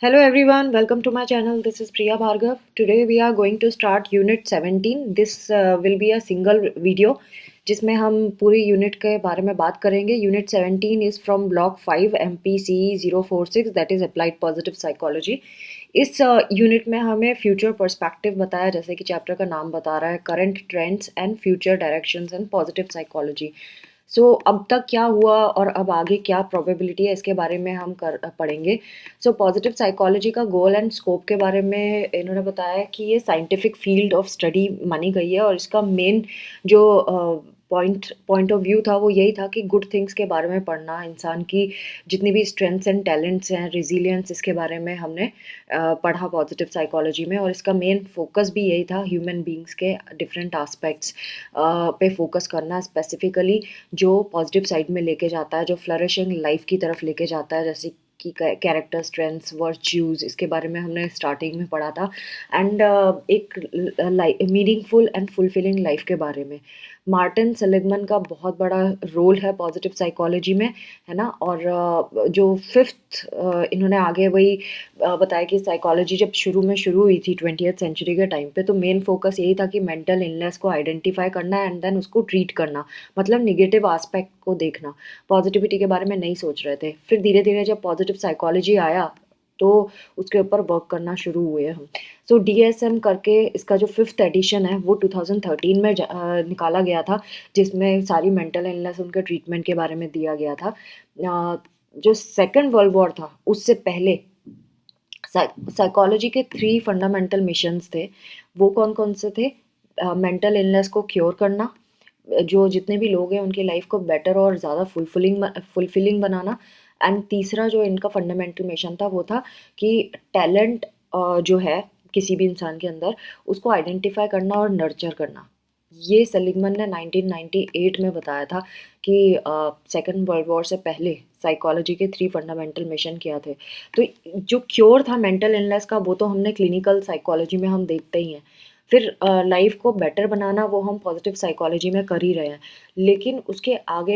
Hello everyone, welcome to my channel. This is Priya Bhargav. Today we are going to start Unit 17. This will be a single video जिसमें हम पूरी unit के बारे में बात करेंगे. Unit 17 is from block 5 MPCE 046 that is applied positive psychology. इस unit में हमें फ्यूचर पर्सपेक्टिव बताया, जैसे कि चैप्टर का नाम बता रहा है, current trends and future directions and positive psychology. So अब तक क्या हुआ और अब आगे क्या प्रोबेबिलिटी है, इसके बारे में हम पढ़ेंगे. सो पॉजिटिव साइकोलॉजी का गोल एंड स्कोप के बारे में इन्होंने बताया कि ये साइंटिफिक फील्ड ऑफ स्टडी मानी गई है और इसका मेन जो पॉइंट ऑफ व्यू था वो यही था कि गुड थिंग्स के बारे में पढ़ना, इंसान की जितनी भी स्ट्रेंथ्स एंड टैलेंट्स हैं, रिजिलियंस, इसके बारे में हमने पढ़ा पॉजिटिव साइकोलॉजी में. और इसका मेन फोकस भी यही था, ह्यूमन बींग्स के डिफरेंट आस्पेक्ट्स पे फोकस करना, स्पेसिफिकली जो पॉजिटिव साइड में लेके जाता है, जो फ्लरिशिंग लाइफ की तरफ लेके जाता है, जैसे कि कैरेक्टर स्ट्रेंथ्स, वर्च्यूज़, इसके बारे में हमने स्टार्टिंग में पढ़ा था. एंड एक मीनिंगफुल एंड फुलफिलिंग लाइफ के बारे में. मार्टिन सेलिगमन का बहुत बड़ा रोल है पॉजिटिव साइकोलॉजी में, है ना. और जो फिफ्थ इन्होंने आगे वही बताया कि साइकोलॉजी जब शुरू हुई थी 20th सेंचुरी के टाइम पे, तो मेन फोकस यही था कि मेंटल इलनेस को आइडेंटिफाई करना एंड देन उसको ट्रीट करना, मतलब निगेटिव आस्पेक्ट को देखना. पॉजिटिविटी के बारे में नहीं सोच रहे थे. फिर धीरे धीरे जब पॉजिटिव साइकोलॉजी आया तो उसके ऊपर वर्क करना शुरू हुए हम. सो DSM करके इसका जो फिफ्थ एडिशन है वो 2013 में निकाला गया था, जिसमें सारी मेंटल इलनेस, उनके ट्रीटमेंट के बारे में दिया गया था. जो सेकेंड वर्ल्ड वॉर था उससे पहले साइकोलॉजी के 3 फंडामेंटल मिशंस थे. वो कौन कौन से थे? मेंटल इलनेस को क्योर करना, जो जितने भी लोग हैं उनकी लाइफ को बेटर और ज़्यादा फुलफिलिंग बनाना. एंड तीसरा जो इनका फंडामेंटल मिशन था वो था कि टैलेंट जो है किसी भी इंसान के अंदर, उसको आइडेंटिफाई करना और नर्चर करना. ये सेलिगमन ने 1998 में बताया था कि सेकेंड वर्ल्ड वॉर से पहले साइकोलॉजी के 3 फंडामेंटल मिशन क्या थे. तो जो क्योर था मेंटल इलनेस का वो तो हमने क्लिनिकल साइकोलॉजी में हम देखते ही हैं. फिर लाइफ को बेटर बनाना वो हम पॉजिटिव साइकोलॉजी में कर ही रहे हैं. लेकिन उसके आगे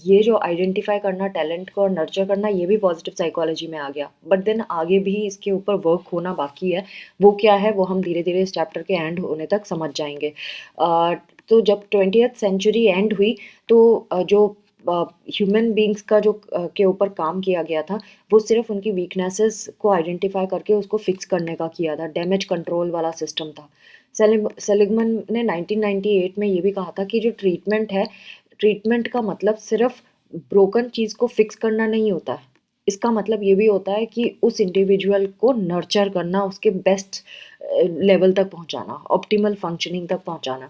ये जो आइडेंटिफाई करना, टैलेंट को नर्चर करना, ये भी पॉजिटिव साइकोलॉजी में आ गया. बट देन आगे भी इसके ऊपर वर्क होना बाकी है. वो क्या है वो हम धीरे धीरे इस चैप्टर के एंड होने तक समझ जाएंगे. तो जब 20th सेंचुरी एंड हुई तो जो ह्यूमन बींग्स का जो के ऊपर काम किया गया था वो सिर्फ उनकी वीकनेसेस को आइडेंटिफाई करके उसको फिक्स करने का किया था. डैमेज कंट्रोल वाला सिस्टम था. सेलिगमन ने 1998 में ये भी कहा था कि जो ट्रीटमेंट है, ट्रीटमेंट का मतलब सिर्फ ब्रोकन चीज़ को फिक्स करना नहीं होता है. इसका मतलब ये भी होता है कि उस इंडिविजुअल को नर्चर करना, उसके बेस्ट लेवल तक पहुंचाना, ऑप्टिमल फंक्शनिंग तक पहुंचाना.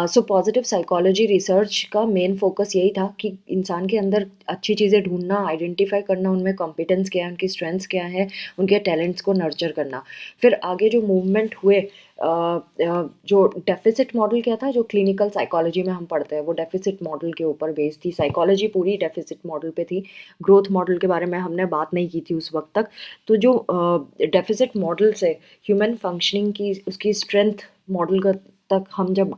सो पॉजिटिव साइकोलॉजी रिसर्च का मेन फोकस यही था कि इंसान के अंदर अच्छी चीज़ें ढूंढना, आइडेंटिफाई करना, उनमें कॉम्पिटेंस क्या है, उनकी स्ट्रेंथ्स क्या है, उनके टैलेंट्स को नर्चर करना. फिर आगे जो मूवमेंट हुए, जो डेफिसिट मॉडल क्या था, जो क्लिनिकल साइकोलॉजी में हम पढ़ते हैं, वो डेफिसिट मॉडल के ऊपर बेस्ड थी. साइकोलॉजी पूरी डेफिसिट मॉडल पे थी. ग्रोथ मॉडल के बारे में हमने बात नहीं की थी उस वक्त तक. तो जो डेफिसिट मॉडल से ह्यूमन फंक्शनिंग की, उसकी स्ट्रेंथ मॉडल का तक हम जब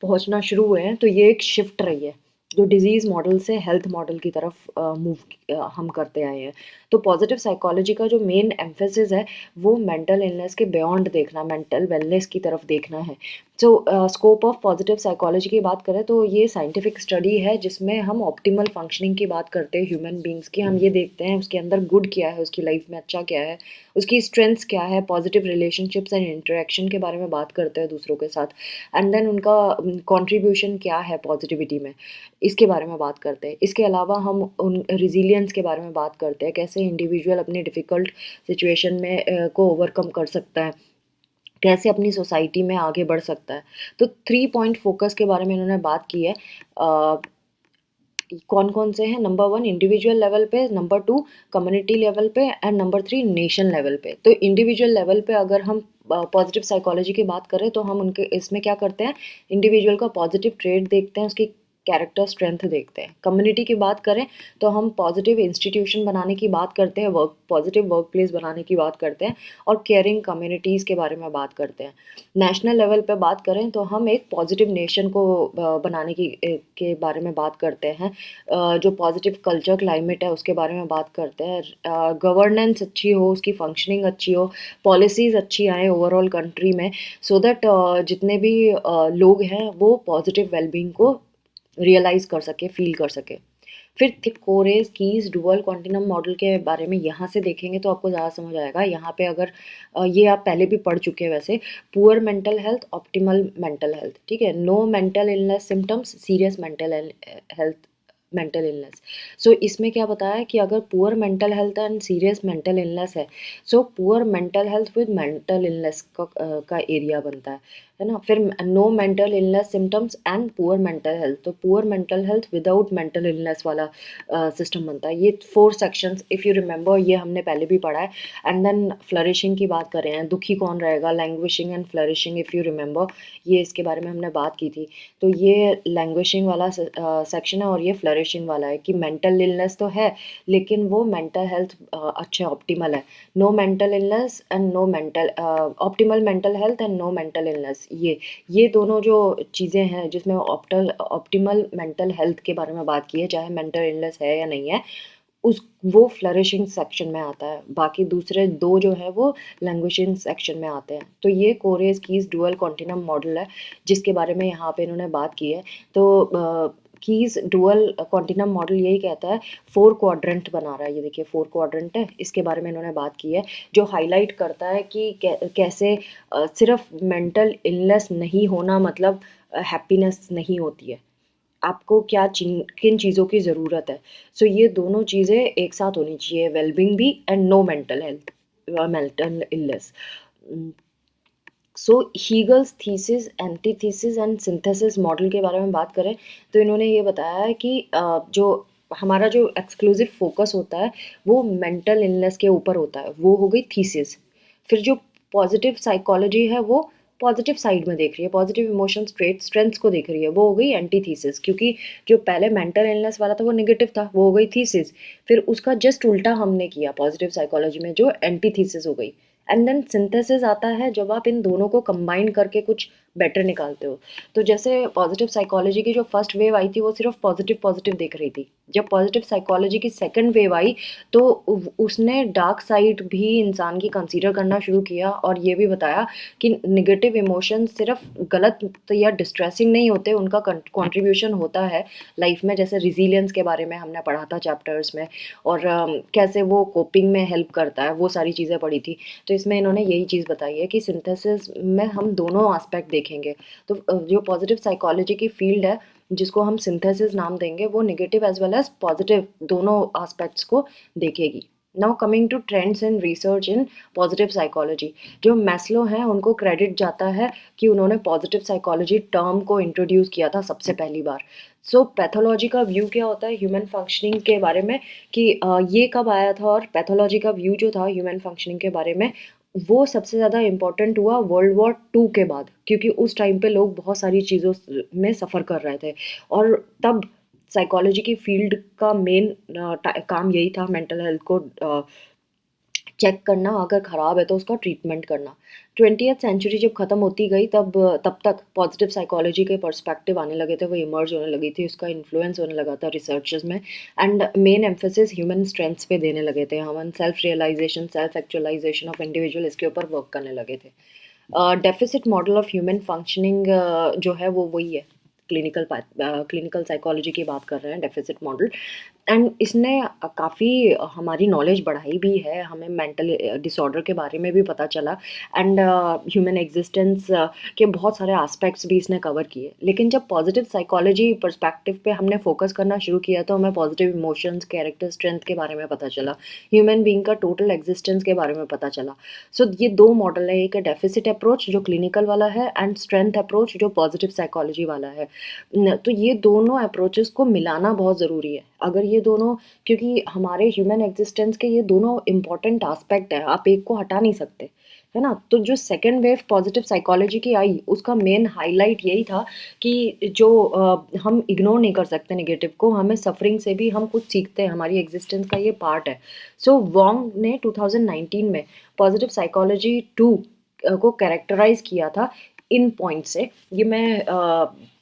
पहुंचना शुरू हुए हैं, तो ये एक शिफ्ट रही है जो डिजीज़ मॉडल से हेल्थ मॉडल की तरफ मूव हम करते आए हैं. तो पॉजिटिव साइकोलॉजी का जो मेन एम्फेसिस है वो मेंटल इलनेस के बियॉन्ड देखना, मेंटल वेलनेस की तरफ देखना है. सो स्कोप ऑफ पॉजिटिव साइकोलॉजी की बात करें तो ये साइंटिफिक स्टडी है जिसमें हम ऑप्टिमल फंक्शनिंग की बात करते हैं ह्यूमन बींग्स की. हम ये देखते हैं उसके अंदर गुड क्या है, उसकी लाइफ में अच्छा क्या है, उसकी स्ट्रेंथ्स क्या है, पॉजिटिव रिलेशनशिप्स एंड इंटरेक्शन के बारे में बात करते हैं दूसरों के साथ. एंड देन उनका कंट्रीब्यूशन क्या है पॉजिटिविटी में, इसके बारे में बात करते हैं. इसके अलावा हम उन रिजिलियंस के बारे में बात करते हैं, कैसे इंडिविजुअल अपनी डिफ़िकल्ट सिचुएशन में को ओवरकम कर सकता है, कैसे अपनी सोसाइटी में आगे बढ़ सकता है. तो 3 पॉइंट फोकस के बारे में इन्होंने बात की है. कौन कौन से हैं? नंबर 1 इंडिविजुअल लेवल पे, नंबर 2 कम्युनिटी लेवल पे एंड नंबर 3 नेशन लेवल पे. तो इंडिविजुअल लेवल पे अगर हम पॉजिटिव साइकोलॉजी की बात करें तो हम उनके इसमें क्या करते हैं, इंडिविजुअल का पॉजिटिव ट्रेड देखते हैं, उसकी कैरेक्टर स्ट्रेंथ देखते हैं। कम्युनिटी की बात करें तो हम पॉजिटिव इंस्टीट्यूशन बनाने की बात करते हैं, पॉजिटिव वर्क प्लेस बनाने की बात करते हैं और केयरिंग कम्युनिटीज़ के बारे में बात करते हैं। नेशनल लेवल पे बात करें तो हम एक पॉजिटिव नेशन को बनाने के बारे में बात करते हैं। जो पॉजिटिव कल्चर क्लाइमेट है उसके बारे में बात करते हैं। गवर्नेंस अच्छी हो, उसकी फंक्शनिंग अच्छी हो, पॉलिसीज़ अच्छी आए ओवरऑल कंट्री में, सो दैट जितने भी लोग हैं वो पॉजिटिव वेलबींग को रियलाइज़ कर सके, फील कर सके। फिर thick कोरेज keys dual Quantinuum model के बारे में यहाँ से देखेंगे तो आपको ज़्यादा समझ आएगा। यहाँ पे अगर ये आप पहले भी पढ़ चुके हैं वैसे, poor mental health, optimal mental health, ठीक है, no mental illness symptoms, serious health mental illness. So इसमें क्या बताया है कि अगर poor mental health and serious mental illness है, so poor mental health with mental illness का एरिया बनता है ना। फिर no mental illness symptoms and poor mental health, तो poor mental health without mental illness वाला सिस्टम बनता है। ये 4 सेक्शंस इफ़ यू रिमेंबर, ये हमने पहले भी पढ़ा है। एंड देन फ्लरिशिंग की बात कर रहे हैं, दुखी कौन रहेगा, languishing and flourishing, if you remember ये इसके बारे में हमने बात की थी। तो ये लैंग्विशिंग वाला सेक्शन है और ये फ्लरिशिंग वाला है कि मेंटल इलनेस तो है लेकिन वो मेंटल हेल्थ अच्छा ऑप्टिमल है। No mental illness and no mental optimal mental health and no mental illness, ये दोनों जो चीज़ें हैं जिसमें ऑप्टिमल मेंटल हेल्थ के बारे में बात की है, चाहे मेंटल इलनेस है या नहीं है, उस वो फ्लरिशिंग सेक्शन में आता है। बाकी दूसरे 2 जो है वो लैंग्वेजिंग सेक्शन में आते हैं। तो ये कोरेज कीज डुअल कॉन्टिनम मॉडल है जिसके बारे में यहाँ पे इन्होंने बात की है। तो कीज डुअल कॉन्टिनम मॉडल यही कहता है, 4 क्वाड्रेंट बना रहा है। ये देखिए 4 क्वाड्रेंट है, इसके बारे में इन्होंने बात की है जो हाईलाइट करता है कि कैसे सिर्फ मेंटल इलनेस नहीं होना मतलब हैप्पीनेस नहीं होती है। आपको किन चीज़ों की ज़रूरत है। सो ये दोनों चीज़ें एक साथ होनी चाहिए, वेलबींग भी and no mental health mental illness. So Hegel's thesis, antithesis and synthesis model के बारे में बात करें तो इन्होंने ये बताया है कि जो हमारा जो एक्सक्लूसिव फोकस होता है वो मेंटल इलनेस के ऊपर होता है, वो हो गई थीसिस। फिर जो पॉजिटिव साइकोलॉजी है वो पॉजिटिव साइड में देख रही है, पॉजिटिव इमोशन स्ट्रेंथ्स को देख रही है, वो हो गई एंटीथीसिस। क्योंकि जो पहले मेंटल इलनेस वाला था वो नेगेटिव था, वो हो गई थीसिस। फिर उसका जस्ट उल्टा हमने किया पॉजिटिव साइकोलॉजी में, जो एंटीथीसिस हो गई। एंड देन सिंथेसिस आता है जब आप इन दोनों को कंबाइन करके कुछ बेटर निकालते हो। तो जैसे पॉजिटिव साइकोलॉजी की जो फर्स्ट वेव आई थी वो सिर्फ पॉजिटिव पॉजिटिव देख रही थी। जब पॉजिटिव साइकोलॉजी की सेकंड वेव आई तो उसने डार्क साइड भी इंसान की कंसीडर करना शुरू किया और ये भी बताया कि नेगेटिव इमोशन सिर्फ गलत या डिस्ट्रेसिंग नहीं होते, उनका कंट्रीब्यूशन होता है लाइफ में। जैसे रिजिलियंस के बारे में हमने पढ़ा था चैप्टर्स में, और कैसे वो कोपिंग में हेल्प करता है, वो सारी चीज़ें पढ़ी थी। तो इसमें इन्होंने यही चीज़ बताई है कि सिंथेसिस में हम दोनों आस्पेक्ट देखेंगे। तो जो पॉजिटिव साइकोलॉजी की फील्ड है जिसको हम सिंथेसिस नाम देंगे, वो negative as well as positive दोनों आस्पेक्ट्स को देखेगी। Now coming to trends in research in positive psychology, जो मैस्लो हैं उनको क्रेडिट जाता है कि उन्होंने पॉजिटिव साइकोलॉजी टर्म को इंट्रोड्यूस किया था सबसे पहली बार। सो पैथोलॉजी का व्यू क्या होता है ह्यूमन फंक्शनिंग के बारे में, कि ये कब आया था, और पैथोलॉजी का व्यू जो था ह्यूमन फंक्शनिंग के बारे में वो सबसे ज़्यादा इम्पोर्टेंट हुआ वर्ल्ड वॉर 2 के बाद, क्योंकि उस टाइम पे लोग बहुत सारी चीज़ों में सफ़र कर रहे थे और तब साइकोलॉजी की फील्ड का मेन काम यही था मेंटल हेल्थ को चेक करना, अगर ख़राब है तो उसका ट्रीटमेंट करना। 20th सेंचुरी जब ख़त्म होती गई तब तक पॉजिटिव साइकोलॉजी के पर्सपेक्टिव आने लगे थे, वो इमर्ज होने लगी थी, उसका इन्फ्लुएंस होने लगा था रिसर्चेस में। And main emphasis human strengths पे देने लगे थे, हम self realization, self actualization of individual, इसके ऊपर वर्क करने लगे थे। Deficit model of human functioning जो है वो वही है, क्लिनिकल साइकोलॉजी की बात कर रहे हैं, डेफिसिट मॉडल। एंड इसने काफ़ी हमारी नॉलेज बढ़ाई भी है, हमें मेंटल डिसऑर्डर के बारे में भी पता चला एंड ह्यूमन एग्जिस्टेंस के बहुत सारे एस्पेक्ट्स भी इसने कवर किए। लेकिन जब पॉजिटिव साइकोलॉजी पर्सपेक्टिव पे हमने फोकस करना शुरू किया तो हमें पॉजिटिव इमोशंस, कैरेक्टर स्ट्रेंथ के बारे में पता चला, ह्यूमन बीइंग का टोटल एग्जिस्टेंस के बारे में पता चला। सो ये 2 मॉडल है, एक है डेफिसिट अप्रोच जो क्लिनिकल वाला है एंड स्ट्रेंथ अप्रोच जो पॉजिटिव साइकोलॉजी वाला है। तो ये दोनों अप्रोचेस को मिलाना बहुत ज़रूरी है। अगर ये दोनों, क्योंकि हमारे ह्यूमन एग्जिस्टेंस के ये दोनों इम्पॉर्टेंट एस्पेक्ट है, आप एक को हटा नहीं सकते, है ना? तो जो सेकंड वेव पॉजिटिव साइकोलॉजी की आई, उसका मेन हाइलाइट यही था कि जो हम इग्नोर नहीं कर सकते नेगेटिव को, हमें सफरिंग से भी हम कुछ सीखते हैं, हमारी एग्जिस्टेंस का ये पार्ट है। सो वोंग ने 2019 में पॉजिटिव साइकोलॉजी 2 को कैरेक्टराइज किया था इन पॉइंट से। ये मैं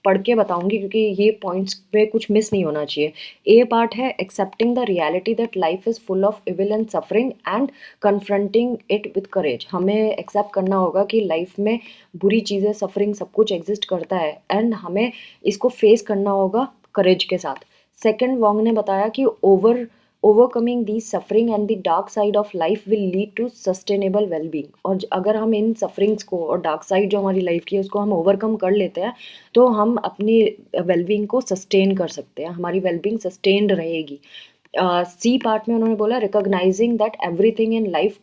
पढ़ के बताऊंगी क्योंकि ये पॉइंट्स पे कुछ मिस नहीं होना चाहिए। ए पार्ट है accepting the reality that life is full of evil and suffering and confronting it with courage. हमें एक्सेप्ट करना होगा कि लाइफ में बुरी चीज़ें, सफरिंग, सब कुछ एग्जिस्ट करता है एंड हमें इसको फेस करना होगा करेज के साथ। सेकंड, वोंग ने बताया कि overcoming these suffering and the dark side of life will lead to sustainable well-being। और अगर हम इन सफरिंग्स को और डार्क साइड जो हमारी लाइफ की है उसको हम ओवरकम कर लेते हैं तो हम अपनी वेलबींग को सस्टेन कर सकते हैं, हमारी वेलबींग सस्टेन्ड रहेगी। सी पार्ट में उन्होंने बोला recognising that everything in life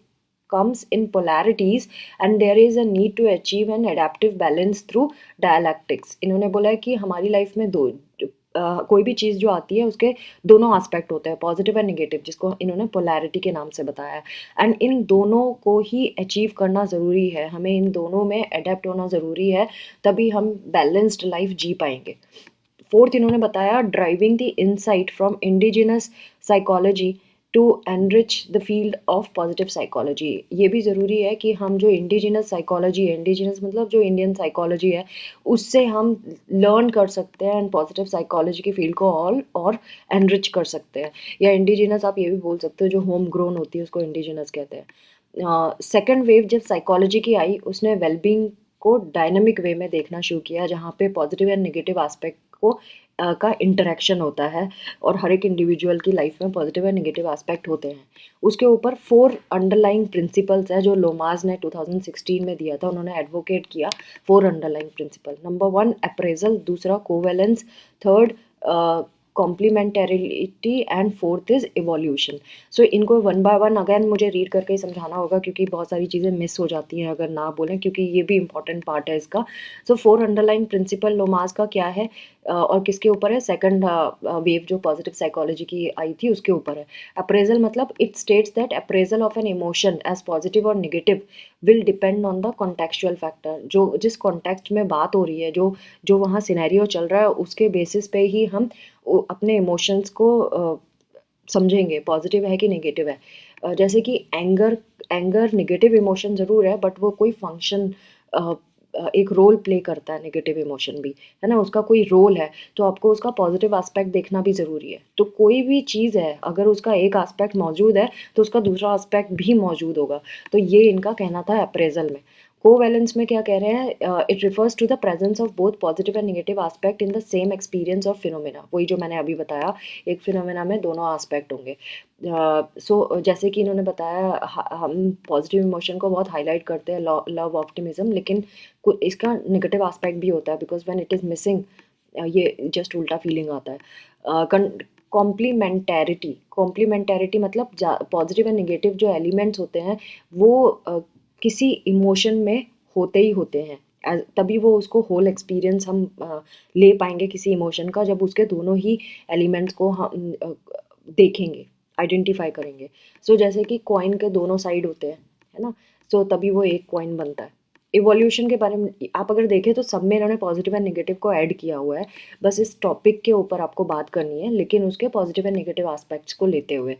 comes in polarities and there is a need to achieve an adaptive balance through dialectics। इन्होंने बोला है कि हमारी लाइफ में कोई भी चीज़ जो आती है उसके दोनों एस्पेक्ट होते हैं, पॉजिटिव एंड नेगेटिव, जिसको इन्होंने पोलैरिटी के नाम से बताया है। एंड इन दोनों को ही अचीव करना ज़रूरी है, हमें इन दोनों में अडेप्ट होना ज़रूरी है, तभी हम बैलेंस्ड लाइफ जी पाएंगे। फोर्थ, इन्होंने बताया driving the insight from indigenous psychology to enrich the field of positive psychology. ये भी ज़रूरी है कि हम जो इंडिजिनस साइकोलॉजी है, इंडिजिनस मतलब जो इंडियन साइकोलॉजी है, उससे हम लर्न कर सकते हैं एंड पॉजिटिव साइकोलॉजी की फील्ड को और एनरिच कर सकते हैं। या इंडिजिनस आप ये भी बोल सकते हो, जो होम ग्रोन होती है उसको इंडिजिनस कहते हैं। सेकेंड वेव जब साइकोलॉजी की आई, उसने वेलबींग को डायनामिक वे में देखना शुरू किया, जहाँ पे पॉजिटिव एंड नेगेटिव एस्पेक्ट को का इंटरेक्शन होता है और हर एक इंडिविजुअल की लाइफ में पॉजिटिव एंड नेगेटिव एस्पेक्ट होते हैं। उसके ऊपर 4 अंडरलाइंग प्रिंसिपल्स है जो लोमाज ने 2016 में दिया था, उन्होंने एडवोकेट किया 4 अंडरलाइंग प्रिंसिपल। नंबर 1 अप्रेजल, दूसरा covalence, third complementarity and fourth is evolution. So इनको वन बाय वन अगेन मुझे रीड करके ही समझाना होगा क्योंकि बहुत सारी चीज़ें मिस हो जाती हैं अगर ना बोलें, क्योंकि ये भी इंपॉर्टेंट पार्ट है इसका। सो 4 अंडरलाइन प्रिंसिपल लोमास का क्या है और किसके ऊपर है? सेकंड वेव जो पॉजिटिव साइकोलॉजी की आई थी उसके ऊपर है। अप्रेजल मतलब it states that appraisal of an emotion as positive और negative will depend on the contextual factor. जो जिस कॉन्टेक्स्ट में बात हो रही है, जो जो वहाँ सिनेरियो चल रहा है, उसके बेसिस पे ही हम अपने इमोशंस को समझेंगे पॉजिटिव है कि नेगेटिव है। जैसे कि एंगर एंगर नेगेटिव इमोशन ज़रूर है बट वो कोई फंक्शन एक रोल प्ले करता है, नेगेटिव इमोशन भी, है ना, उसका कोई रोल है, तो आपको उसका पॉजिटिव एस्पेक्ट देखना भी ज़रूरी है। तो कोई भी चीज़ है अगर उसका एक एस्पेक्ट मौजूद है तो उसका दूसरा एस्पेक्ट भी मौजूद होगा। तो ये इनका कहना था अप्रेजल में। कोवैलेंस में क्या कह रहे हैं? It refers to the presence of both positive and negative aspect in the same experience of phenomena. वही जो मैंने अभी बताया, एक फिनोमेना में दोनों एस्पेक्ट होंगे। जैसे कि इन्होंने बताया हम पॉजिटिव इमोशन को बहुत हाईलाइट करते हैं, लव, ऑप्टिमिज्म, लेकिन इसका नेगेटिव एस्पेक्ट भी होता है because when it is missing ये जस्ट उल्टा फीलिंग आता है। कॉम्प्लीमेंटैरिटी मतलब पॉजिटिव एंड नेगेटिव जो एलिमेंट्स होते हैं वो किसी इमोशन में होते ही होते हैं, तभी वो उसको होल एक्सपीरियंस हम ले पाएंगे किसी इमोशन का, जब उसके दोनों ही एलिमेंट्स को हम देखेंगे, आइडेंटिफाई करेंगे। सो जैसे कि कॉइन के दोनों साइड होते हैं, है ना, सो तभी वो एक कॉइन बनता है। इवोल्यूशन के बारे में आप अगर देखें तो सब में इन्होंने पॉजिटिव एंड नेगेटिव को ऐड किया हुआ है, बस इस टॉपिक के ऊपर आपको बात करनी है लेकिन उसके पॉजिटिव एंड नेगेटिव एस्पेक्ट्स को लेते हुए।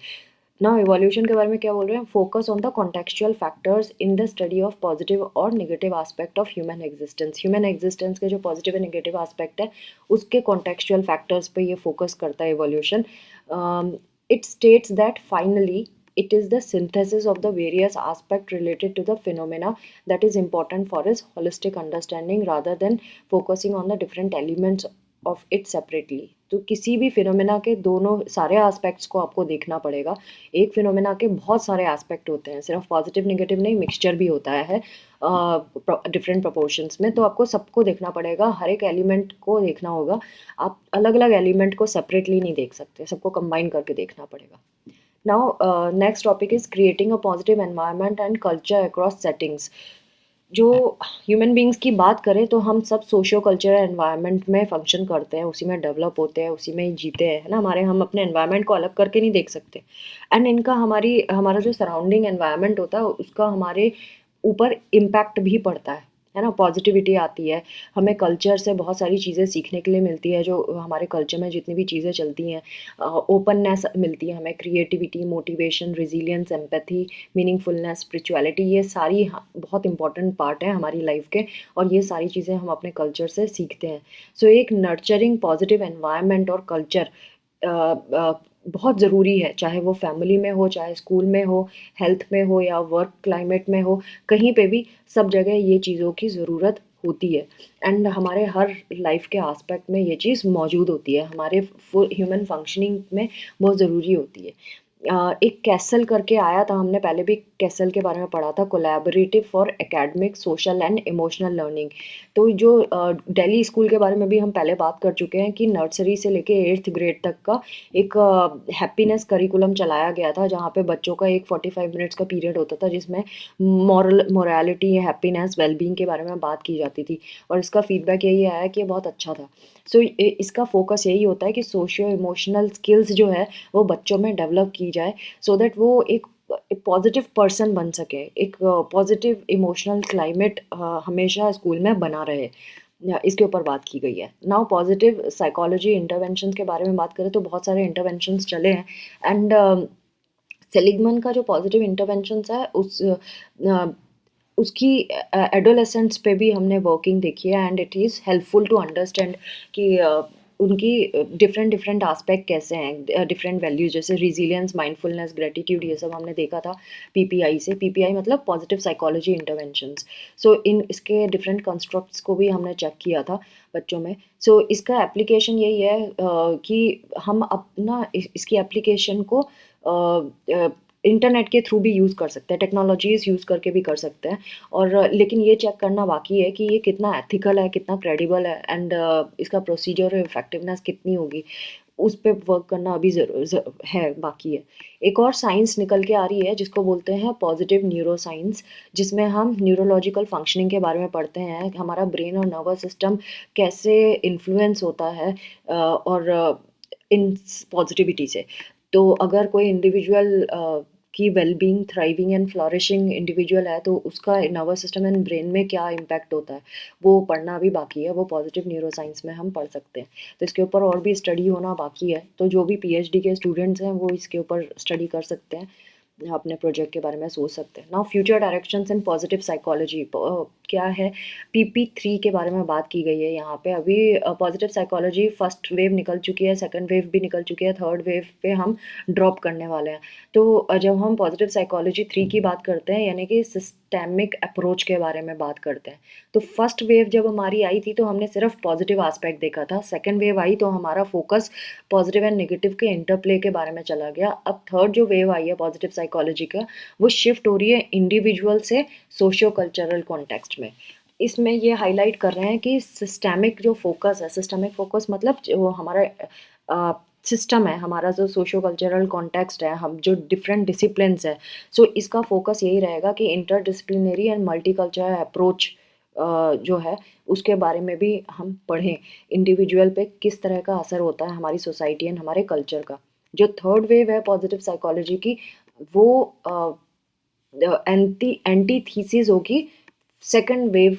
ना इवोल्यूशन के बारे में क्या बोल रहे हैं? Focus on the contextual factors in the study of positive और negative aspect of human existence. Human existence के जो पॉजिटिव एंड नेगेटिव एस्पेक्ट है उसके कॉन्टेक्चुअल फैक्टर्स पे ये फोकस करता है evolution. It states that finally it is the synthesis of the various aspects related to the phenomena that is important for his holistic understanding rather than focusing on the different elements of it separately। तो किसी भी phenomena के दोनों सारे aspects को आपको देखना पड़ेगा। एक फिनोमेना के बहुत सारे एस्पेक्ट होते हैं, सिर्फ पॉजिटिव नेगेटिव नहीं, मिक्सचर भी होता है डिफरेंट प्रोपोर्शंस में, तो आपको सबको देखना पड़ेगा, हर एक एलिमेंट को देखना होगा। आप अलग अलग एलिमेंट को सेपरेटली नहीं देख सकते, सबको कंबाइन करके देखना पड़ेगा। Now, next topic is creating a positive environment and culture across settings। जो ह्यूमन बींग्स की बात करें तो हम सब सोशियो कल्चरल एनवायरनमेंट में फंक्शन करते हैं, उसी में डेवलप होते हैं, उसी में ही जीते हैं, है ना, हम अपने एनवायरनमेंट को अलग करके नहीं देख सकते। एंड इनका हमारा जो सराउंडिंग एनवायरनमेंट होता है उसका हमारे ऊपर इम्पैक्ट भी पड़ता है ना, पॉजिटिविटी आती है, हमें कल्चर से बहुत सारी चीज़ें सीखने के लिए मिलती है, जो हमारे कल्चर में जितनी भी चीज़ें चलती हैं, ओपननेस मिलती है हमें, creativity, motivation, resilience, empathy, meaningfulness, spirituality, ये सारी बहुत इंपॉर्टेंट पार्ट है हमारी लाइफ के, और ये सारी चीज़ें हम अपने कल्चर से सीखते हैं। सो एक नर्चरिंग पॉजिटिव एनवायरनमेंट और कल्चर बहुत ज़रूरी है, चाहे वो फैमिली में हो, चाहे स्कूल में हो, हेल्थ में हो या वर्क क्लाइमेट में हो, कहीं पे भी सब जगह ये चीज़ों की ज़रूरत होती है। एंड हमारे हर लाइफ के एस्पेक्ट में ये चीज़ मौजूद होती है, हमारे फुल ह्यूमन फंक्शनिंग में बहुत ज़रूरी होती है। एक कैसल करके आया था, हमने पहले भी कैसल के बारे में पढ़ा था, collaborative for academic, social and emotional learning. तो जो दिल्ली स्कूल के बारे में भी हम पहले बात कर चुके हैं कि नर्सरी से लेके 8th ग्रेड तक का एक हैप्पीनेस करिकुलम चलाया गया था, जहाँ पे बच्चों का एक 45 मिनट्स का पीरियड होता था, जिसमें मोरालिटी, हैप्पीनेस, वेलबींग के बारे में बात की जाती थी, और इसका फीडबैक यही आया कि ये बहुत अच्छा था। सो इसका फोकस यही होता है कि सोशियो इमोशनल स्किल्स जो है वो बच्चों में डेवलप की जाए, सो दैट वो एक पॉजिटिव पर्सन बन सके, एक पॉजिटिव इमोशनल क्लाइमेट हमेशा स्कूल में बना रहे, इसके ऊपर बात की गई है। नाउ पॉजिटिव साइकोलॉजी इंटरवेंशंस के बारे में बात करें तो बहुत सारे इंटरवेंशंस चले हैं, एंड सेलिगमन का जो पॉजिटिव इंटरवेंशंस है उसकी एडोलेसेंट्स पे भी हमने वर्किंग देखी है, and it is helpful to understand कि उनकी डिफरेंट डिफरेंट आस्पेक्ट कैसे हैं, डिफरेंट वैल्यूज, जैसे रिजिलियंस, माइंडफुलनेस, ग्रेटिट्यूड, ये सब हमने देखा था पीपीआई से। पीपीआई मतलब positive psychology interventions. So in इसके डिफरेंट कंस्ट्रक्ट्स को भी हमने चेक किया था बच्चों में। सो इसका एप्लीकेशन यही है कि हम अपना इसकी एप्लीकेशन को इंटरनेट के थ्रू भी यूज़ कर सकते हैं, टेक्नोलॉजीज़ यूज़ करके भी कर सकते हैं, और लेकिन ये चेक करना बाकी है कि ये कितना एथिकल है, कितना क्रेडिबल है, एंड इसका प्रोसीजर और इफेक्टिवनेस कितनी होगी, उस पे वर्क करना अभी है, बाकी है। एक और साइंस निकल के आ रही है जिसको बोलते हैं पॉजिटिव न्यूरो साइंस, जिसमें हम न्यूरोलॉजिकल फंक्शनिंग के बारे में पढ़ते हैं, हमारा ब्रेन और नर्वस सिस्टम कैसे इन्फ्लुएंस होता है और इन पॉजिटिविटी से। तो अगर कोई इंडिविजुअल की वेलबींग, थ्राइविंग एंड फ्लॉरिशिंग इंडिविजुअल है, तो उसका नर्वस सिस्टम एंड ब्रेन में क्या इम्पैक्ट होता है वो पढ़ना भी बाकी है, वो पॉजिटिव न्यूरो साइंस में हम पढ़ सकते हैं। तो इसके ऊपर और भी स्टडी होना बाकी है, तो जो भी पीएचडी के स्टूडेंट्स हैं वो इसके ऊपर स्टडी कर सकते हैं, अपने प्रोजेक्ट के बारे में सोच सकते हैं। नाउ फ्यूचर डायरेक्शंस इन पॉजिटिव साइकोलॉजी क्या है, पीपी 3 के बारे में बात की गई है यहाँ पे। अभी पॉजिटिव साइकोलॉजी फर्स्ट वेव निकल चुकी है, सेकंड वेव भी निकल चुकी है, थर्ड वेव पे हम ड्रॉप करने वाले हैं। तो जब हम पॉजिटिव साइकोलॉजी 3 की बात करते हैं, यानी कि सिस्टेमिक अप्रोच के बारे में बात करते हैं, तो फर्स्ट वेव जब हमारी आई थी तो हमने सिर्फ पॉजिटिव एस्पेक्ट देखा था, सेकंड वेव आई तो हमारा फोकस पॉजिटिव एंड नेगेटिव के इंटरप्ले के बारे में चला गया। अब थर्ड जो वेव आई है पॉजिटिव साइकोलॉजी का, वो शिफ्ट हो रही है इंडिविजुअल से सोशियो कल्चरल कॉन्टेक्स्ट में। इसमें ये हाईलाइट कर रहे हैं कि सिस्टेमिक जो फोकस है, सिस्टेमिक फोकस मतलब जो हमारा सिस्टम है, हमारा जो सोशियो कल्चरल कॉन्टेक्स्ट है, हम जो डिफरेंट डिसिप्लिन्स है, सो इसका फोकस यही रहेगा कि इंटरडिसिप्लिनरी एंड मल्टीकल्चरल अप्रोच जो है उसके बारे में भी हम पढ़ें, इंडिविजुअल पे किस तरह का असर होता है हमारी सोसाइटी एंड हमारे कल्चर का। जो थर्ड वेव है पॉजिटिव साइकोलॉजी की, वो एंटी थीसिस होगी सेकंड वेव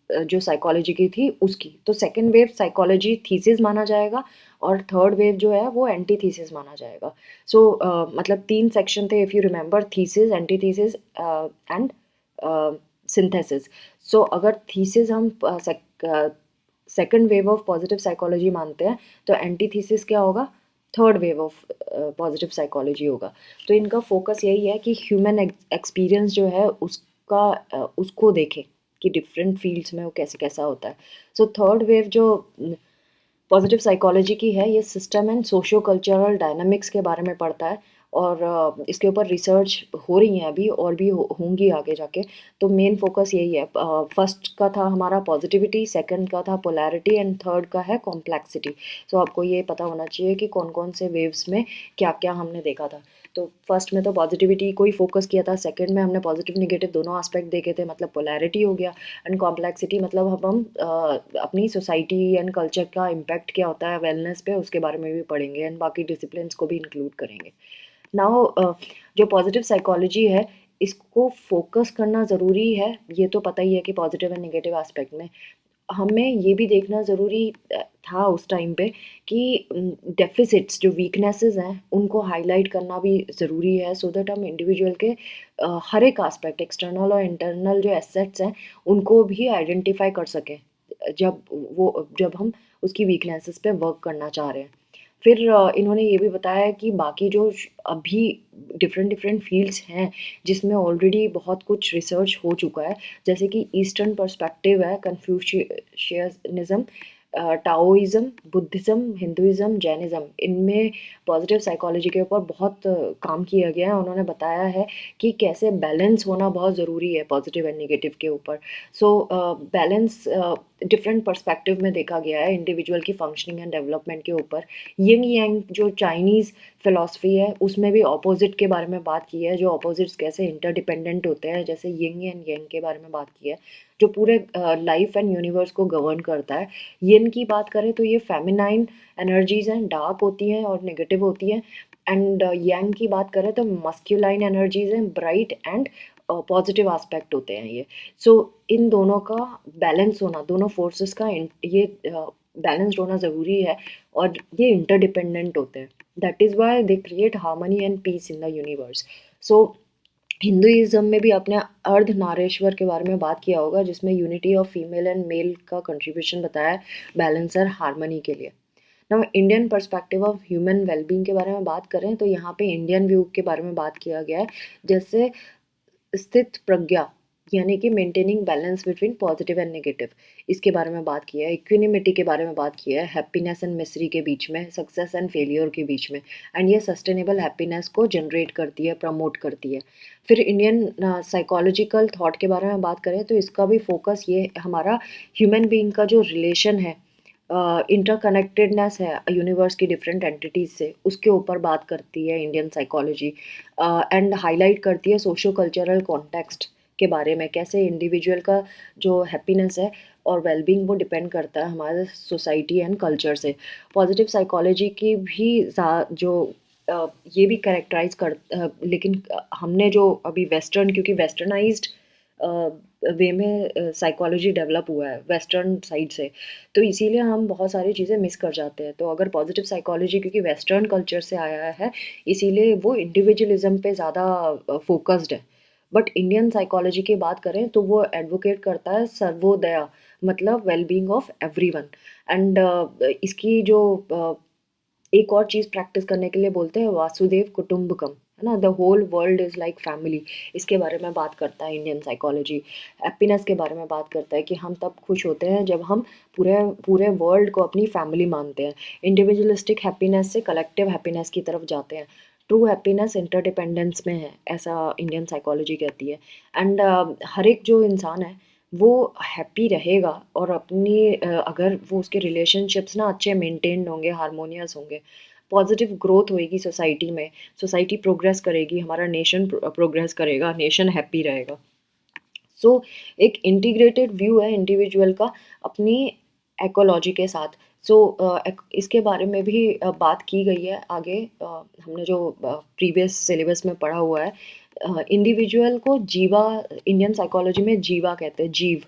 जो साइकोलॉजी की थी उसकी। तो सेकंड वेव साइकोलॉजी थीसिस माना जाएगा, और थर्ड वेव जो है वो एंटी थीसिस माना जाएगा। सो मतलब 3 सेक्शन थे, if you remember, thesis, antithesis and synthesis. So अगर थीसिस हम second wave of positive psychology मानते हैं, तो एंटी थीसिस क्या होगा, third wave of positive psychology होगा। तो इनका फोकस यही है कि ह्यूमन एक्सपीरियंस जो है उसको देखें कि डिफरेंट फील्ड्स में वो कैसे कैसा होता है। सो थर्ड वेव जो पॉजिटिव साइकोलॉजी की है, ये system and socio cultural dynamics के बारे में पढ़ता है, और इसके ऊपर रिसर्च हो रही हैं अभी, और भी होंगी आगे जाके। तो मेन फोकस यही है, फर्स्ट का था हमारा पॉजिटिविटी, सेकंड का था पोलैरिटी, एंड थर्ड का है कॉम्प्लेक्सिटी। सो आपको ये पता होना चाहिए कि कौन कौन से वेव्स में क्या क्या हमने देखा था। तो फर्स्ट में तो पॉजिटिविटी को ही फोकस किया था, सेकंड में हमने पॉजिटिव निगेटिव दोनों एस्पेक्ट देखे थे, मतलब पोलैरिटी हो गया, एंड कॉम्प्लेक्सिटी मतलब हम अपनी सोसाइटी एंड कल्चर का इम्पैक्ट क्या होता है वेलनेस पे, उसके बारे में भी पढ़ेंगे, एंड बाकी डिसिप्लिन्स को भी इंक्लूड करेंगे। नाउ जो पॉजिटिव साइकोलॉजी है, इसको फ़ोकस करना ज़रूरी है, ये तो पता ही है कि पॉज़िटिव एंड नेगेटिव एस्पेक्ट में। हमें ये भी देखना ज़रूरी था उस टाइम पे कि डेफ़िसिट्स जो वीकनेसेस हैं, उनको हाइलाइट करना भी ज़रूरी है सो दैट हम इंडिविजुअल के हर एक एस्पेक्ट एक्सटर्नल और इंटरनल जो एसेट्स हैं, उनको भी आइडेंटिफ़ाई कर सकें। जब हम उसकी वीकनेसेस पे वर्क करना चाह रहे हैं। फिर इन्होंने ये भी बताया कि बाकी जो अभी डिफरेंट डिफरेंट फील्ड्स हैं जिसमें ऑलरेडी बहुत कुछ रिसर्च हो चुका है, जैसे कि ईस्टर्न पर्सपेक्टिव है, Confucianism, Taoism, Buddhism, Hinduism, Jainism, इनमें पॉजिटिव साइकोलॉजी के ऊपर बहुत काम किया गया है। उन्होंने बताया है कि कैसे बैलेंस होना बहुत ज़रूरी है पॉजिटिव एंड नेगेटिव के ऊपर। सो बैलेंस डिफरेंट पर्सपेक्टिव में देखा गया है इंडिविजुअल की फंक्शनिंग एंड डेवलपमेंट के ऊपर। यिंग यांग जो चाइनीज़ फ़िलॉसफ़ी है, उसमें भी ऑपोज़िट के बारे में बात की है, जो ऑपोज़िट्स कैसे इंटरडिपेंडेंट होते हैं, जैसे यिंग एंड यांग के बारे में बात की है, जो पूरे लाइफ़ एंड यूनिवर्स को गवर्न करता है। यिन की बात करें तो ये फेमिनाइन एनर्जीज़ हैं, डार्क होती हैं और नेगेटिव होती हैं, एंड यांग की बात करें तो मस्कुलाइन एनर्जीज़ हैं, ब्राइट एंड पॉजिटिव एस्पेक्ट होते हैं ये। सो इन दोनों का बैलेंस होना, दोनों फोर्सेस का ये बैलेंस्ड होना ज़रूरी है और ये इंटरडिपेंडेंट होते हैं। That is why they create harmony and peace in the universe. So Hinduism में भी आपने अर्धनारीश्वर के बारे में बात किया होगा, जिसमें unity of female and male का कंट्रीब्यूशन बताया है बैलेंस और हार्मनी के लिए। Now Indian perspective of human wellbeing के बारे में बात करें तो यहाँ पे इंडियन व्यू के बारे में बात किया गया है, जैसे स्थित प्रज्ञा, यानी कि maintaining balance between positive and negative, इसके बारे में बात की है। इक्विनिमिटी के बारे में बात की है, हैप्पीनेस एंड मिसरी के बीच में, सक्सेस एंड फेलियर के बीच में, एंड ये सस्टेनेबल हैप्पीनेस को जनरेट करती है, प्रमोट करती है। फिर इंडियन साइकोलॉजिकल थॉट के बारे में बात करें तो इसका भी फोकस ये हमारा ह्यूमन बीइंग का जो रिलेशन है, इंटरकनेक्टेडनेस है यूनिवर्स की डिफरेंट एंटिटीज़ से, उसके ऊपर बात करती है इंडियन साइकोलॉजी, एंड हाईलाइट करती है सोशो कल्चरल कॉन्टेक्स्ट के बारे में, कैसे इंडिविजुअल का जो हैप्पीनेस है और वेलबींग वो डिपेंड करता है हमारे सोसाइटी एंड कल्चर से। पॉजिटिव साइकोलॉजी की भी जो ये भी कैरेक्टराइज लेकिन हमने जो अभी वेस्टर्न, क्योंकि वेस्टर्नाइज्ड वे में साइकोलॉजी डेवलप हुआ है वेस्टर्न साइड से, तो इसीलिए हम बहुत सारी चीज़ें मिस कर जाते हैं। तो अगर पॉजिटिव साइकोलॉजी क्योंकि वेस्टर्न कल्चर से आया है, इसीलिए वो इंडिविजुअलिज्म पे ज़्यादा फोकस्ड है। बट इंडियन साइकोलॉजी की बात करें तो वो एडवोकेट करता है सर्वोदया, मतलब वेलबींग ऑफ एवरीवन। एंड इसकी जो एक और चीज़ प्रैक्टिस करने के लिए बोलते हैं वासुदेव कुटुंबकम, है ना, the whole world is like family, इसके बारे में बात करता है इंडियन साइकोलॉजी। हैप्पीनेस के बारे में बात करता है कि हम तब खुश होते हैं जब हम पूरे पूरे वर्ल्ड को अपनी फैमिली मानते हैं। इंडिविजुअलिस्टिक हैप्पीनेस से कलेक्टिव हैप्पीनेस की तरफ जाते हैं। ट्रू हैप्पीनेस इंटरडिपेंडेंस में है, ऐसा इंडियन साइकोलॉजी कहती है। एंड हर एक जो इंसान है वो हैप्पी रहेगा और अपनी अगर वो उसके रिलेशनशिप्स ना अच्छे मेंटेन्ड होंगे, हार्मोनियस होंगे, पॉजिटिव ग्रोथ होएगी सोसाइटी में, सोसाइटी प्रोग्रेस करेगी, हमारा नेशन प्रोग्रेस करेगा, नेशन हैप्पी रहेगा। सो एक इंटीग्रेटेड व्यू है इंडिविजुअल का अपनी एकोलॉजी के साथ। सो इसके बारे में भी बात की गई है आगे, हमने जो प्रीवियस सिलेबस में पढ़ा हुआ है। इंडिविजुअल को जीवा, इंडियन साइकोलॉजी में जीवा कहते हैं, जीव।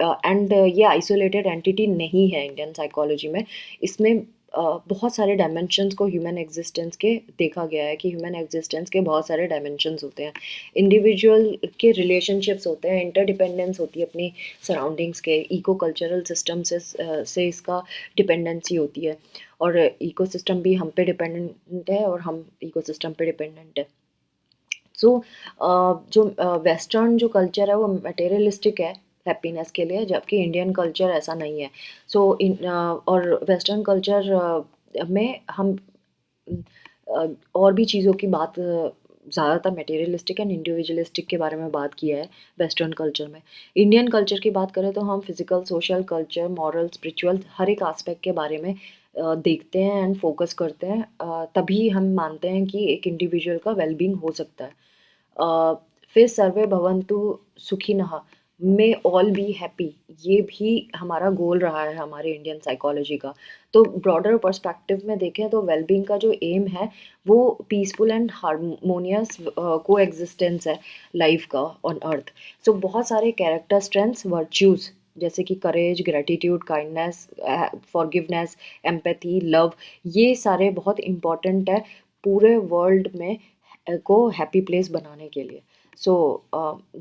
एंड ये आइसोलेटेड एंटिटी नहीं है इंडियन साइकोलॉजी में। इसमें बहुत सारे डायमेंशंस को ह्यूमन एग्जिस्टेंस के देखा गया है कि ह्यूमन एग्जिस्टेंस के बहुत सारे डायमेंशंस होते हैं। इंडिविजुअल के रिलेशनशिप्स होते हैं, इंटरडिपेंडेंस होती है अपनी सराउंडिंग्स के, इको कल्चरल सिस्टम से इसका डिपेंडेंसी होती है, और इको सिस्टम भी हम पे डिपेंडेंट है और हम इको सिस्टम पे डिपेंडेंट है। सो जो वेस्टर्न जो कल्चर है वो मटेरियलिस्टिक है हैप्पीनेस के लिए, जबकि इंडियन कल्चर ऐसा नहीं है। सो और वेस्टर्न कल्चर में हम और भी चीज़ों की बात ज़्यादातर मटेरियलिस्टिक एंड इंडिविजुअलिस्टिक के बारे में बात किया है वेस्टर्न कल्चर में। इंडियन कल्चर की बात करें तो हम physical, social, culture, moral, spiritual हर एक एस्पेक्ट के बारे में देखते हैं एंड फोकस करते हैं, तभी हम मानते हैं कि एक इंडिविजुअल का वेलबींग हो सकता है। फिर सर्वे भवन्तु सुखिनः, मे ऑल बी हैप्पी, ये भी हमारा गोल रहा है हमारे इंडियन साइकोलॉजी का। तो ब्रॉडर पर्सपेक्टिव में देखें तो वेलबींग का जो एम है वो peaceful and harmonious coexistence है लाइफ का ऑन अर्थ। सो बहुत सारे कैरेक्टर स्ट्रेंथ्स वर्च्यूज़ जैसे कि courage, gratitude, kindness, forgiveness, empathy, love, ये सारे बहुत इम्पॉर्टेंट है पूरे वर्ल्ड में को हैप्पी प्लेस बनाने के लिए। सो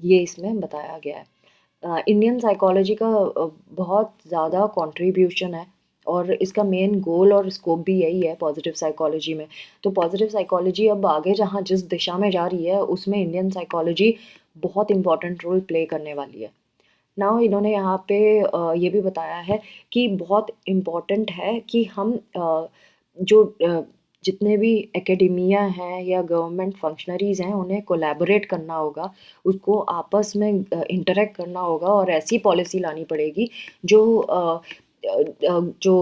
ये इसमें बताया गया है। इंडियन साइकोलॉजी का बहुत ज़्यादा कंट्रीब्यूशन है और इसका मेन गोल और स्कोप भी यही है पॉजिटिव साइकोलॉजी में। तो पॉजिटिव साइकोलॉजी अब आगे जहाँ जिस दिशा में जा रही है उसमें इंडियन साइकोलॉजी बहुत इम्पॉर्टेंट रोल प्ले करने वाली है। नाउ इन्होंने यहाँ पे ये भी बताया है कि बहुत इम्पॉर्टेंट है कि हम जो जितने भी एकेडेमिया हैं या गवर्नमेंट फंक्शनरीज़ हैं उन्हें कोलैबोरेट करना होगा, उसको आपस में इंटरेक्ट करना होगा और ऐसी पॉलिसी लानी पड़ेगी जो जो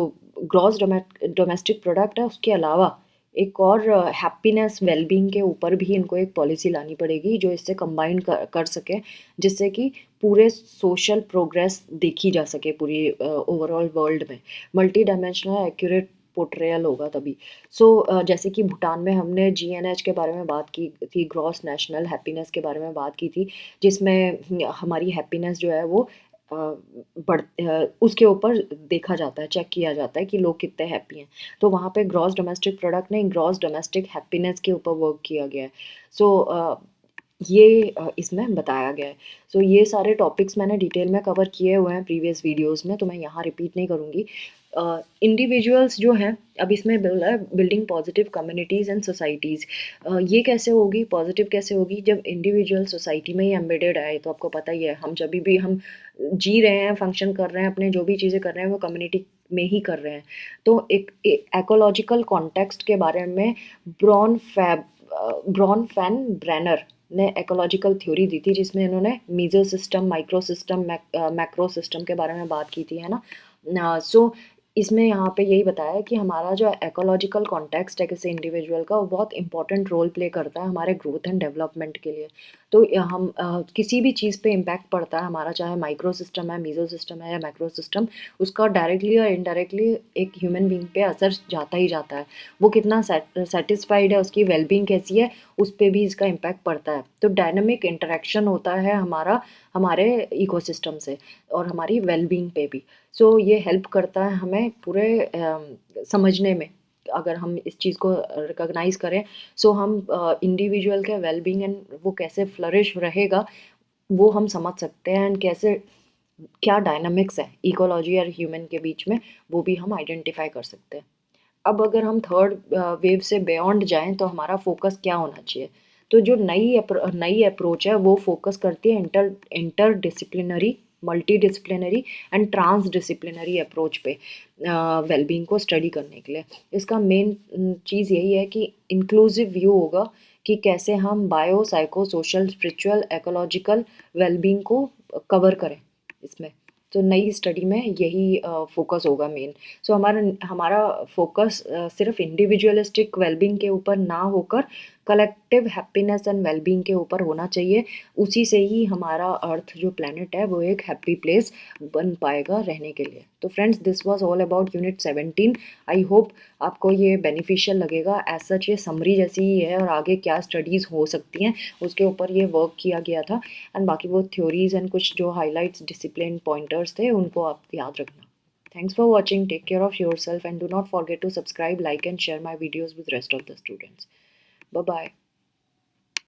ग्रॉस डोमेस्टिक प्रोडक्ट है उसके अलावा एक और हैप्पीनेस वेलबींग के ऊपर भी इनको एक पॉलिसी लानी पड़ेगी जो इससे कंबाइन कर सके, जिससे कि पूरे सोशल प्रोग्रेस देखी जा सके पूरी ओवरऑल वर्ल्ड में। मल्टी डायमेंशनल एक्यूरेट पोर्ट्रेयल होगा तभी। सो जैसे कि भूटान में हमने जीएनएच के बारे में बात की थी, ग्रॉस नेशनल हैप्पीनेस के बारे में बात की थी, जिसमें हमारी हैप्पीनेस जो है वो उसके ऊपर देखा जाता है, चेक किया जाता है कि लोग कितने हैप्पी हैं। तो वहाँ पे ग्रॉस डोमेस्टिक प्रोडक्ट नहीं, ग्रॉस डोमेस्टिक हैप्पीनेस के ऊपर वर्क किया गया है। सो ये इसमें बताया गया है। सो ये सारे टॉपिक्स मैंने डिटेल में कवर किए हुए हैं प्रीवियस वीडियोस में, तो मैं यहाँ रिपीट नहीं करूँगी। इंडिविजुअल्स जो हैं, अब इसमें बोला है building positive communities and societies. ये कैसे होगी, पॉजिटिव कैसे होगी, जब इंडिविजुअल सोसाइटी में ही एम्बेडेड आए। तो आपको पता ही है हम जब भी हम जी रहे हैं, फंक्शन कर रहे हैं, अपने जो भी चीज़ें कर रहे हैं वो कम्युनिटी में ही कर रहे हैं। तो एक एकोलॉजिकल कॉन्टेक्स्ट के बारे में ब्रॉन फैन ब्रैनर ने एकोलॉजिकल थ्योरी दी थी, जिसमें इन्होंने mesosystem, microsystem, macrosystem के बारे में बात की थी, है ना। सो इसमें यहाँ पे यही बताया है कि हमारा जो एकोलॉजिकल कॉन्टेक्स्ट है किसी इंडिविजुअल का, वो बहुत इंपॉर्टेंट रोल प्ले करता है हमारे ग्रोथ एंड डेवलपमेंट के लिए। तो हम किसी भी चीज़ पे इम्पैक्ट पड़ता है हमारा, चाहे माइक्रो सिस्टम है, मीजो सिस्टम है या मैक्रो सिस्टम, उसका डायरेक्टली और इनडायरेक्टली एक ह्यूमन बींग पे असर जाता ही जाता है। वो कितना सेटिस्फाइड है, उसकी वेलबींग कैसी है, उस पर भी इसका इम्पैक्ट पड़ता है। तो डायनामिक इंटरेक्शन होता है हमारा हमारे इकोसिस्टम से और हमारी वेलबींग पे भी। सो ये हेल्प करता है हमें पूरे समझने में। अगर हम इस चीज़ को रिकॉग्नाइज करें, सो हम इंडिविजुअल के वेलबींग एंड वो कैसे फ्लरिश रहेगा वो हम समझ सकते हैं, एंड कैसे क्या डायनामिक्स है इकोलॉजी और ह्यूमन के बीच में, वो भी हम आइडेंटिफाई कर सकते हैं। अब अगर हम थर्ड वेव से बियॉन्ड जाएं तो हमारा फोकस क्या होना चाहिए। तो जो नई अप्रोच है वो फोकस करती है interdisciplinary, multidisciplinary and transdisciplinary approach पे वेलबींग को स्टडी करने के लिए। इसका मेन चीज़ यही है कि इंक्लूसिव व्यू होगा कि कैसे हम bio, psycho, social, spiritual, ecological wellbeing को कवर करें इसमें। तो नई स्टडी में यही फोकस होगा मेन। सो हमारा हमारा फोकस सिर्फ इंडिविजुअलिस्टिक वेलबींग के ऊपर ना होकर कलेक्टिव हैप्पीनेस एंड वेलबींग के ऊपर होना चाहिए। उसी से ही हमारा अर्थ जो प्लेनेट है वो एक हैप्पी प्लेस बन पाएगा रहने के लिए। तो friends, this was all about unit 17। I hope आपको ये बेनिफिशियल लगेगा। एज सच ये समरी जैसी ही है और आगे क्या स्टडीज़ हो सकती हैं उसके ऊपर ये वर्क किया गया था। एंड बाकी वो थ्योरीज एंड कुछ जो हाइलाइट्स, डिसिप्लिन पॉइंटर्स थे, उनको आप याद रखना। Thanks for watching. Take care of yourself and do not forget to subscribe, like and share my videos with rest of the students. Bye bye.